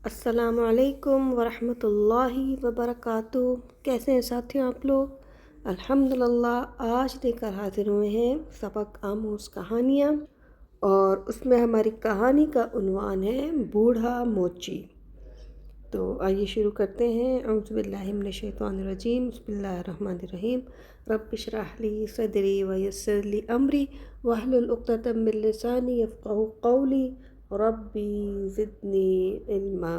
السلام علیکم ورحمۃ اللہ وبرکاتہ۔ کیسے ہیں ساتھیوں آپ لوگ؟ الحمدللہ آج لے کر حاضر ہوئے ہیں سبق آموز کہانیاں، اور اس میں ہماری کہانی کا عنوان ہے بوڑھا موچی۔ تو آئیے شروع کرتے ہیں۔ اعوذ باللہ من الشیطان الرجیم، بسم اللہ الرحمن الرحیم۔ رب اشرح لی صدری ویسر لی امری واحلل عقدۃ من لسانی یفقہوا قولی ربی زدنی علما۔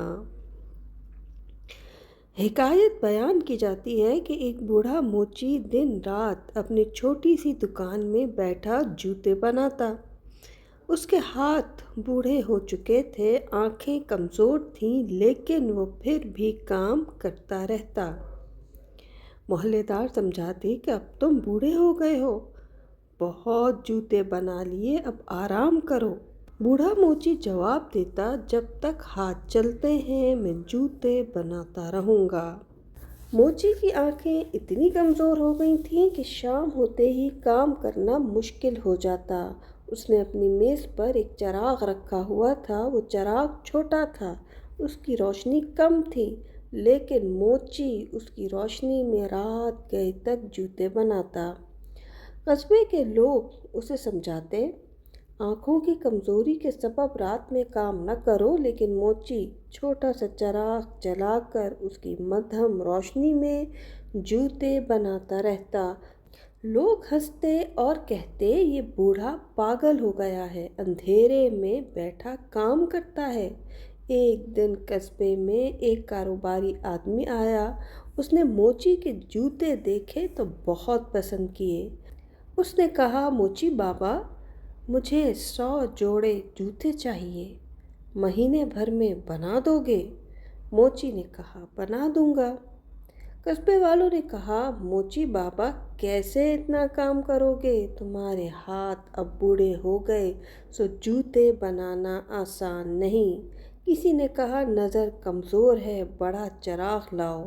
حکایت بیان کی جاتی ہے کہ ایک بوڑھا موچی دن رات اپنی چھوٹی سی دکان میں بیٹھا جوتے بناتا۔ اس کے ہاتھ بوڑھے ہو چکے تھے، آنکھیں کمزور تھیں، لیکن وہ پھر بھی کام کرتا رہتا۔ محلے دار سمجھاتے کہ اب تم بوڑھے ہو گئے ہو، بہت جوتے بنا لیے، اب آرام کرو۔ بوڑھا موچی جواب دیتا، جب تک ہاتھ چلتے ہیں میں جوتے بناتا رہوں گا۔ موچی کی آنکھیں اتنی کمزور ہو گئی تھیں کہ شام ہوتے ہی کام کرنا مشکل ہو جاتا۔ اس نے اپنی میز پر ایک چراغ رکھا ہوا تھا۔ وہ چراغ چھوٹا تھا، اس کی روشنی کم تھی، لیکن موچی اس کی روشنی میں رات گئے تک جوتے بناتا۔ قصبے کے لوگ اسے سمجھاتے، آنکھوں کی کمزوری کے سبب رات میں کام نہ کرو، لیکن موچی چھوٹا سا چراغ جلا کر اس کی مدھم روشنی میں جوتے بناتا رہتا۔ لوگ ہنستے اور کہتے، یہ بوڑھا پاگل ہو گیا ہے، اندھیرے میں بیٹھا کام کرتا ہے۔ ایک دن قصبے میں ایک کاروباری آدمی آیا۔ اس نے موچی کے جوتے دیکھے تو بہت پسند کیے۔ اس نے کہا، موچی بابا، مجھے 100 جوڑے جوتے چاہیے، مہینے بھر میں بنا دو گے؟ موچی نے کہا، بنا دوں گا۔ قصبے والوں نے کہا، موچی بابا کیسے اتنا کام کرو گے؟ تمہارے ہاتھ اب بوڑھے ہو گئے، سو جوتے بنانا آسان نہیں۔ کسی نے کہا، نظر کمزور ہے، بڑا چراغ لاؤ۔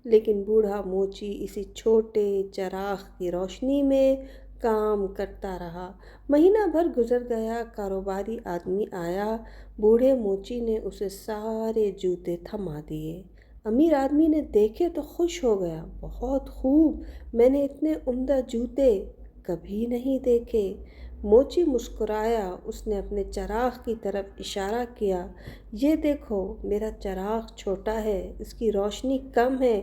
لیکن بوڑھا موچی اسی چھوٹے چراغ کی روشنی میں کام کرتا رہا۔ مہینہ بھر گزر گیا، کاروباری آدمی آیا۔ بوڑھے موچی نے اسے سارے جوتے تھما دیے۔ امیر آدمی نے دیکھے تو خوش ہو گیا، بہت خوب، میں نے اتنے عمدہ جوتے کبھی نہیں دیکھے۔ موچی مسکرایا، اس نے اپنے چراغ کی طرف اشارہ کیا، یہ دیکھو میرا چراغ چھوٹا ہے، اس کی روشنی کم ہے،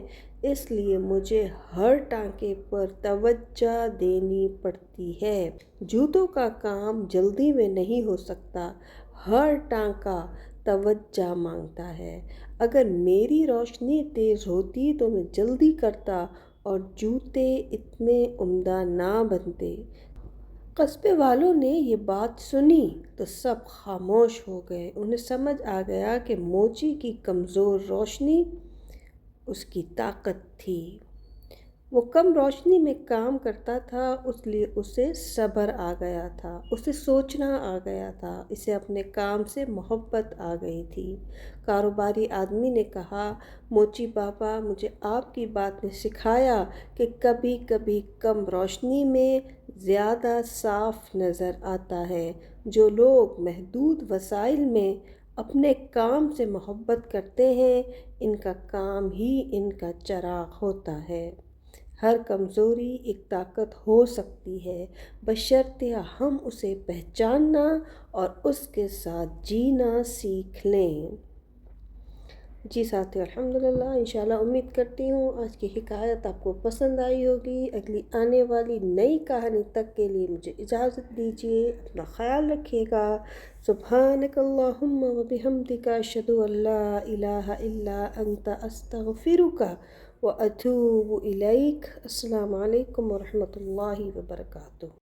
اس لیے مجھے ہر ٹانکے پر توجہ دینی پڑتی ہے۔ جوتوں کا کام جلدی میں نہیں ہو سکتا، ہر ٹانکا توجہ مانگتا ہے۔ اگر میری روشنی تیز ہوتی تو میں جلدی کرتا اور جوتے اتنے عمدہ نہ بنتے۔ قصبے والوں نے یہ بات سنی تو سب خاموش ہو گئے۔ انہیں سمجھ آ گیا کہ موچی کی کمزور روشنی اس کی طاقت تھی۔ وہ کم روشنی میں کام کرتا تھا، اس لیے اسے صبر آ گیا تھا، اسے سوچنا آ گیا تھا، اسے اپنے کام سے محبت آ گئی تھی۔ کاروباری آدمی نے کہا، موچی بابا، مجھے آپ کی بات نے سکھایا کہ کبھی کبھی کم روشنی میں زیادہ صاف نظر آتا ہے۔ جو لوگ محدود وسائل میں اپنے کام سے محبت کرتے ہیں، ان کا کام ہی ان کا چراغ ہوتا ہے۔ ہر کمزوری ایک طاقت ہو سکتی ہے، بشرطیہ ہم اسے پہچاننا اور اس کے ساتھ جینا سیکھ لیں۔ جی ساتھیو، الحمدللہ، انشاءاللہ امید کرتی ہوں آج کی حکایت آپ کو پسند آئی ہوگی۔ اگلی آنے والی نئی کہانی تک کے لیے مجھے اجازت دیجیے، اپنا خیال رکھیے گا۔ سبحانک اللہم و بحمدک، اشہد ان لا الہ الا انت، استغفرک و اتوب الیک۔ السلام علیکم ورحمۃ اللہ وبرکاتہ۔